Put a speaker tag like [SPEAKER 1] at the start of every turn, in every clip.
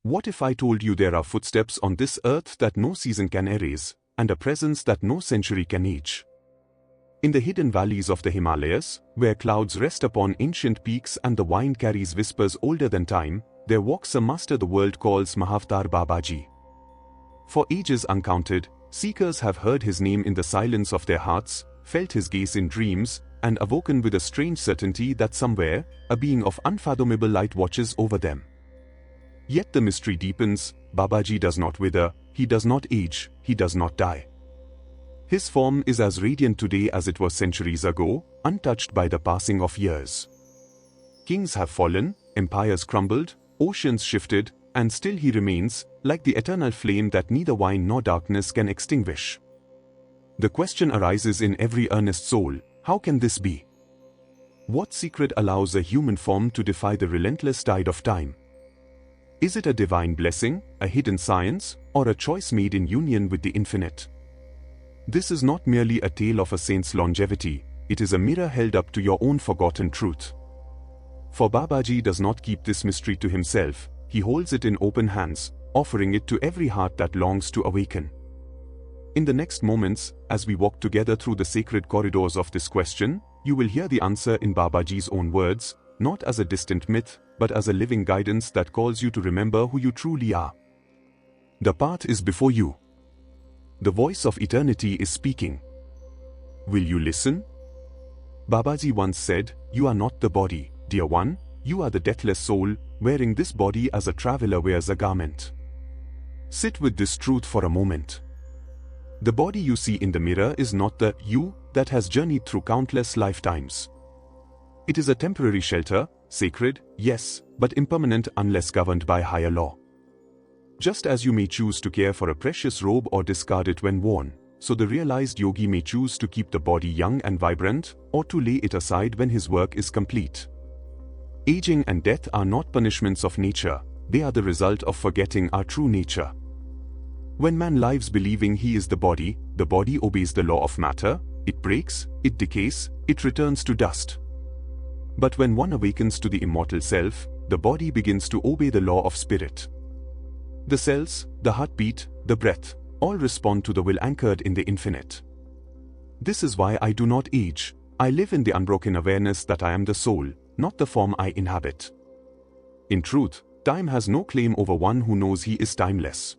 [SPEAKER 1] What if I told you there are footsteps on this earth that no season can erase, and a presence that no century can age? In the hidden valleys of the Himalayas, where clouds rest upon ancient peaks and the wind carries whispers older than time, there walks a master the world calls Mahavatar Babaji. For ages uncounted, seekers have heard his name in the silence of their hearts, felt his gaze in dreams, and awoken with a strange certainty that somewhere, a being of unfathomable light watches over them. Yet the mystery deepens. Babaji does not wither, he does not age, he does not die. His form is as radiant today as it was centuries ago, untouched by the passing of years. Kings have fallen, empires crumbled, oceans shifted, and still he remains, like the eternal flame that neither wine nor darkness can extinguish. The question arises in every earnest soul: how can this be? What secret allows a human form to defy the relentless tide of time? Is it a divine blessing, a hidden science, or a choice made in union with the infinite? This is not merely a tale of a saint's longevity, it is a mirror held up to your own forgotten truth. For Babaji does not keep this mystery to himself, he holds it in open hands, offering it to every heart that longs to awaken. In the next moments, as we walk together through the sacred corridors of this question, you will hear the answer in Babaji's own words, not as a distant myth, but as a living guidance that calls you to remember who you truly are. The path is before you. The voice of eternity is speaking. Will you listen? Babaji once said, "You are not the body, dear one, you are the deathless soul, wearing this body as a traveler wears a garment." Sit with this truth for a moment. The body you see in the mirror is not the you that has journeyed through countless lifetimes. It is a temporary shelter, sacred, yes, but impermanent unless governed by higher law. Just as you may choose to care for a precious robe or discard it when worn, so the realized yogi may choose to keep the body young and vibrant, or to lay it aside when his work is complete. Aging and death are not punishments of nature, they are the result of forgetting our true nature. When man lives believing he is the body obeys the law of matter, it breaks, it decays, it returns to dust. But when one awakens to the immortal self, the body begins to obey the law of spirit. The cells, the heartbeat, the breath, all respond to the will anchored in the infinite. This is why I do not age. I live in the unbroken awareness that I am the soul, not the form I inhabit. In truth, time has no claim over one who knows he is timeless.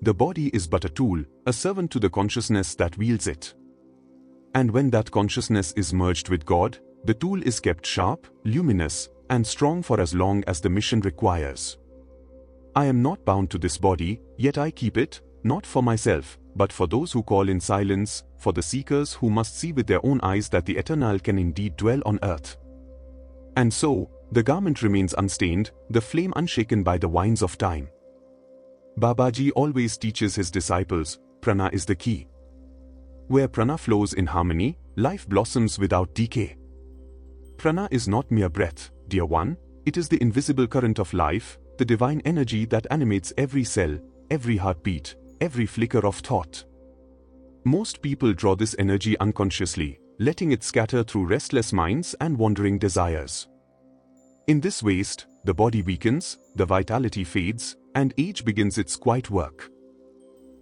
[SPEAKER 1] The body is but a tool, a servant to the consciousness that wields it. And when that consciousness is merged with God, the tool is kept sharp, luminous, and strong for as long as the mission requires. I am not bound to this body, yet I keep it, not for myself, but for those who call in silence, for the seekers who must see with their own eyes that the eternal can indeed dwell on earth. And so, the garment remains unstained, the flame unshaken by the winds of time. Babaji always teaches his disciples, Prana is the key. Where Prana flows in harmony, life blossoms without decay. Prana is not mere breath, dear one, it is the invisible current of life, the divine energy that animates every cell, every heartbeat, every flicker of thought. Most people draw this energy unconsciously, letting it scatter through restless minds and wandering desires. In this waste, the body weakens, the vitality fades, and age begins its quiet work.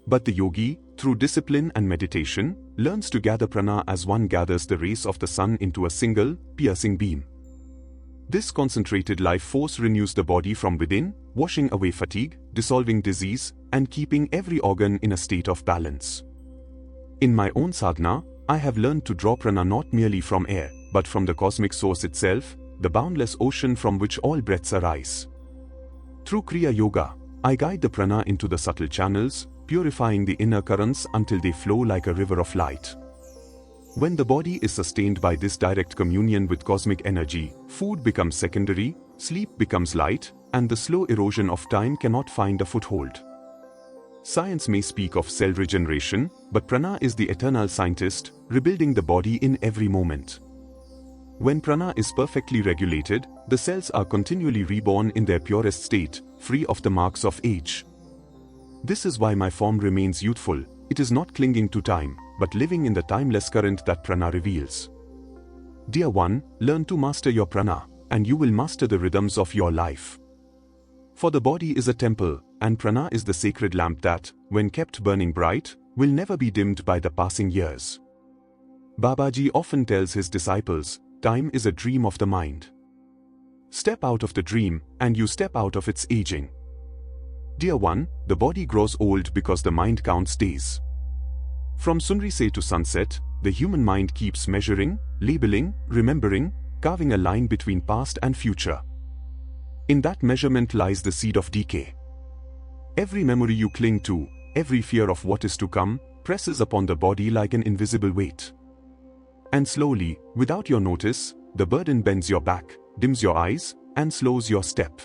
[SPEAKER 1] But the yogi, through discipline and meditation, learns to gather prana as one gathers the rays of the sun into a single, piercing beam. This concentrated life force renews the body from within, washing away fatigue, dissolving disease, and keeping every organ in a state of balance. In my own sadhana, I have learned to draw prana not merely from air, but from the cosmic source itself, the boundless ocean from which all breaths arise. Through Kriya Yoga, I guide the prana into the subtle channels, purifying the inner currents until they flow like a river of light. When the body is sustained by this direct communion with cosmic energy, food becomes secondary, sleep becomes light, and the slow erosion of time cannot find a foothold. Science may speak of cell regeneration, but prana is the eternal scientist, rebuilding the body in every moment. When prana is perfectly regulated, the cells are continually reborn in their purest state, free of the marks of age. This is why my form remains youthful. It is not clinging to time, but living in the timeless current that prana reveals. Dear one, learn to master your prana, and you will master the rhythms of your life. For the body is a temple, and Prana is the sacred lamp that, when kept burning bright, will never be dimmed by the passing years. Babaji often tells his disciples, time is a dream of the mind. Step out of the dream, and you step out of its aging. Dear one, the body grows old because the mind counts days. From sunrise to sunset, the human mind keeps measuring, labeling, remembering, carving a line between past and future. In that measurement lies the seed of decay. Every memory you cling to, every fear of what is to come, presses upon the body like an invisible weight. And slowly, without your notice, the burden bends your back, dims your eyes, and slows your step.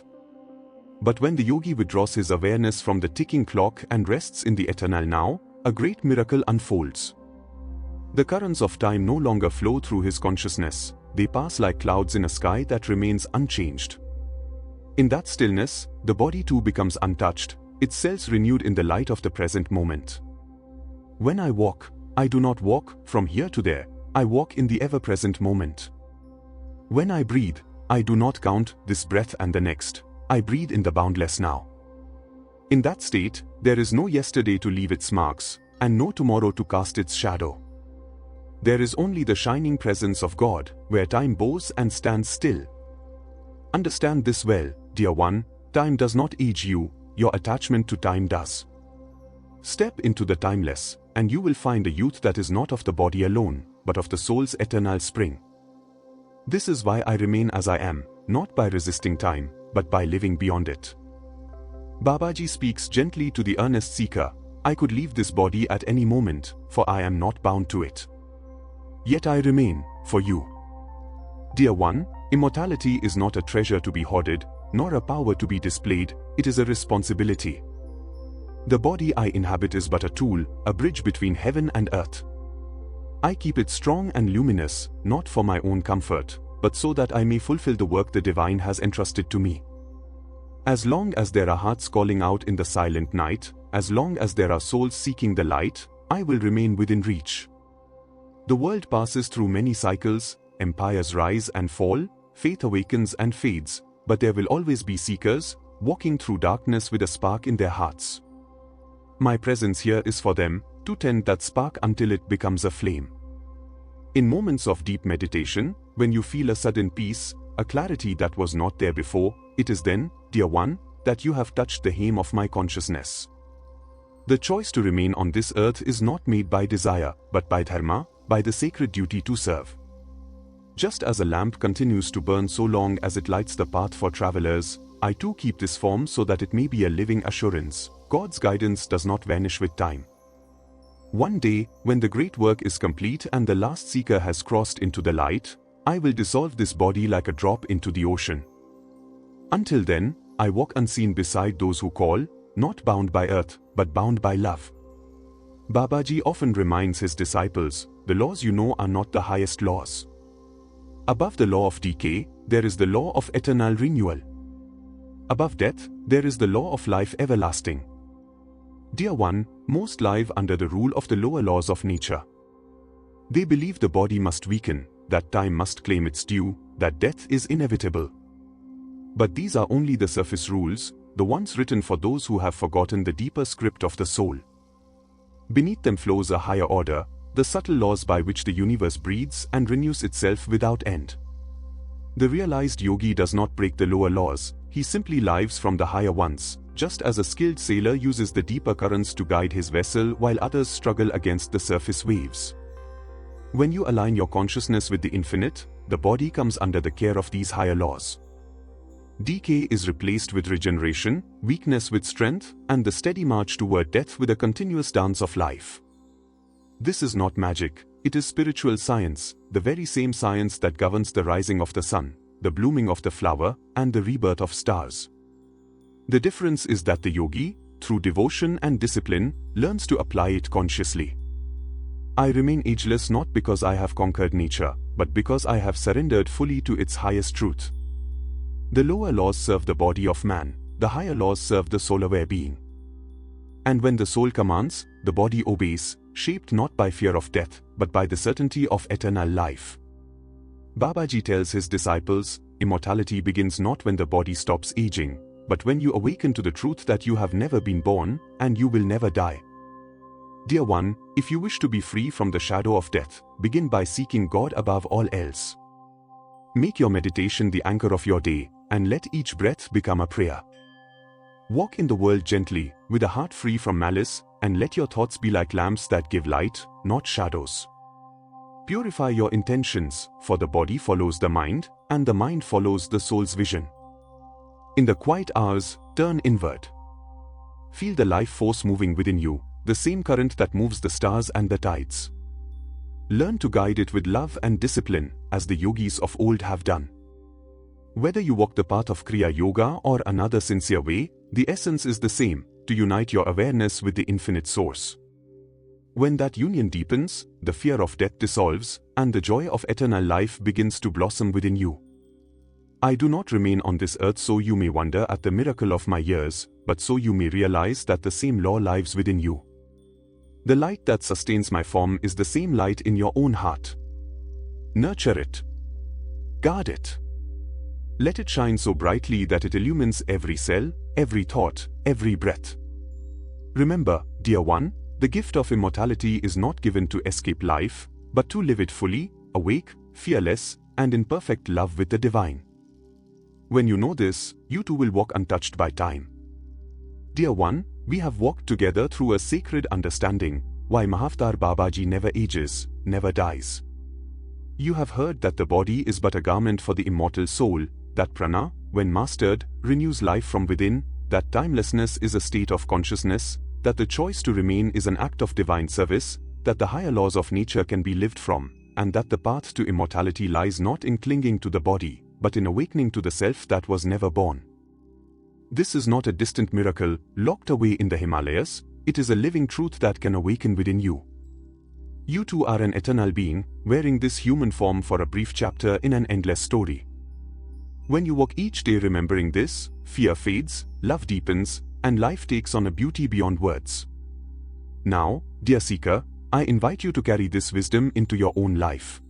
[SPEAKER 1] But when the yogi withdraws his awareness from the ticking clock and rests in the eternal now, a great miracle unfolds. The currents of time no longer flow through his consciousness, they pass like clouds in a sky that remains unchanged. In that stillness, the body too becomes untouched, its cells renewed in the light of the present moment. When I walk, I do not walk from here to there, I walk in the ever-present moment. When I breathe, I do not count this breath and the next, I breathe in the boundless now. In that state, there is no yesterday to leave its marks, and no tomorrow to cast its shadow. There is only the shining presence of God, where time bows and stands still. Understand this well, dear one, time does not age you, your attachment to time does. Step into the timeless, and you will find a youth that is not of the body alone, but of the soul's eternal spring. This is why I remain as I am, not by resisting time, but by living beyond it. Babaji speaks gently to the earnest seeker, I could leave this body at any moment, for I am not bound to it. Yet I remain, for you. Dear one, immortality is not a treasure to be hoarded, nor a power to be displayed, it is a responsibility. The body I inhabit is but a tool, a bridge between heaven and earth. I keep it strong and luminous, not for my own comfort, but so that I may fulfill the work the divine has entrusted to me. As long as there are hearts calling out in the silent night, as long as there are souls seeking the light, I will remain within reach. The world passes through many cycles, empires rise and fall, faith awakens and fades, but there will always be seekers, walking through darkness with a spark in their hearts. My presence here is for them, to tend that spark until it becomes a flame. In moments of deep meditation, when you feel a sudden peace, a clarity that was not there before, it is then, dear one, that you have touched the hem of my consciousness. The choice to remain on this earth is not made by desire, but by dharma, by the sacred duty to serve. Just as a lamp continues to burn so long as it lights the path for travelers, I too keep this form so that it may be a living assurance. God's guidance does not vanish with time. One day, when the great work is complete and the last seeker has crossed into the light, I will dissolve this body like a drop into the ocean. Until then, I walk unseen beside those who call, not bound by earth, but bound by love. Babaji often reminds his disciples, the laws you know are not the highest laws. Above the law of decay, there is the law of eternal renewal. Above death, there is the law of life everlasting. Dear one, most live under the rule of the lower laws of nature. They believe the body must weaken, that time must claim its due, that death is inevitable. But these are only the surface rules, the ones written for those who have forgotten the deeper script of the soul. Beneath them flows a higher order, the subtle laws by which the universe breathes and renews itself without end. The realized yogi does not break the lower laws, he simply lives from the higher ones, just as a skilled sailor uses the deeper currents to guide his vessel while others struggle against the surface waves. When you align your consciousness with the infinite, the body comes under the care of these higher laws. Decay is replaced with regeneration, weakness with strength, and the steady march toward death with a continuous dance of life. This is not magic, it is spiritual science, the very same science that governs the rising of the sun, the blooming of the flower, and the rebirth of stars. The difference is that the yogi, through devotion and discipline, learns to apply it consciously. I remain ageless not because I have conquered nature, but because I have surrendered fully to its highest truth. The lower laws serve the body of man, the higher laws serve the soul-aware being. And when the soul commands, the body obeys, shaped not by fear of death, but by the certainty of eternal life. Babaji tells his disciples, immortality begins not when the body stops aging, but when you awaken to the truth that you have never been born, and you will never die. Dear one, if you wish to be free from the shadow of death, begin by seeking God above all else. Make your meditation the anchor of your day, and let each breath become a prayer. Walk in the world gently, with a heart free from malice, and let your thoughts be like lamps that give light, not shadows. Purify your intentions, for the body follows the mind, and the mind follows the soul's vision. In the quiet hours, turn inward. Feel the life force moving within you, the same current that moves the stars and the tides. Learn to guide it with love and discipline, as the yogis of old have done. Whether you walk the path of Kriya Yoga or another sincere way, the essence is the same, to unite your awareness with the infinite source. When that union deepens, the fear of death dissolves, and the joy of eternal life begins to blossom within you. I do not remain on this earth so you may wonder at the miracle of my years, but so you may realize that the same law lives within you. The light that sustains my form is the same light in your own heart. Nurture it. Guard it. Let it shine so brightly that it illumines every cell, every thought, every breath. Remember, dear one, the gift of immortality is not given to escape life, but to live it fully, awake, fearless, and in perfect love with the divine. When you know this, you too will walk untouched by time. Dear one, we have walked together through a sacred understanding, why Mahavatar Babaji never ages, never dies. You have heard that the body is but a garment for the immortal soul, that Prana, when mastered, renews life from within, that timelessness is a state of consciousness, that the choice to remain is an act of divine service, that the higher laws of nature can be lived from, and that the path to immortality lies not in clinging to the body, but in awakening to the self that was never born. This is not a distant miracle, locked away in the Himalayas, it is a living truth that can awaken within you. You too are an eternal being, wearing this human form for a brief chapter in an endless story. When you walk each day remembering this, fear fades, love deepens, and life takes on a beauty beyond words. Now, dear seeker, I invite you to carry this wisdom into your own life.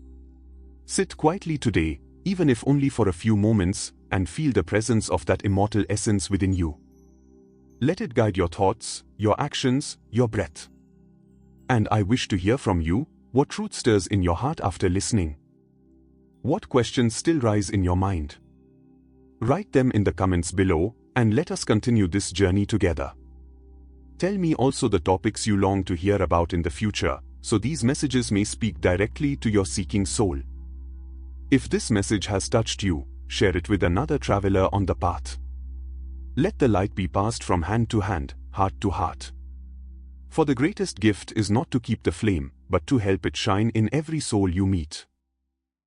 [SPEAKER 1] Sit quietly today, even if only for a few moments, and feel the presence of that immortal essence within you. Let it guide your thoughts, your actions, your breath. And I wish to hear from you, what truth stirs in your heart after listening? What questions still rise in your mind? Write them in the comments below, and let us continue this journey together. Tell me also the topics you long to hear about in the future, so these messages may speak directly to your seeking soul. If this message has touched you, share it with another traveler on the path. Let the light be passed from hand to hand, heart to heart. For the greatest gift is not to keep the flame, but to help it shine in every soul you meet.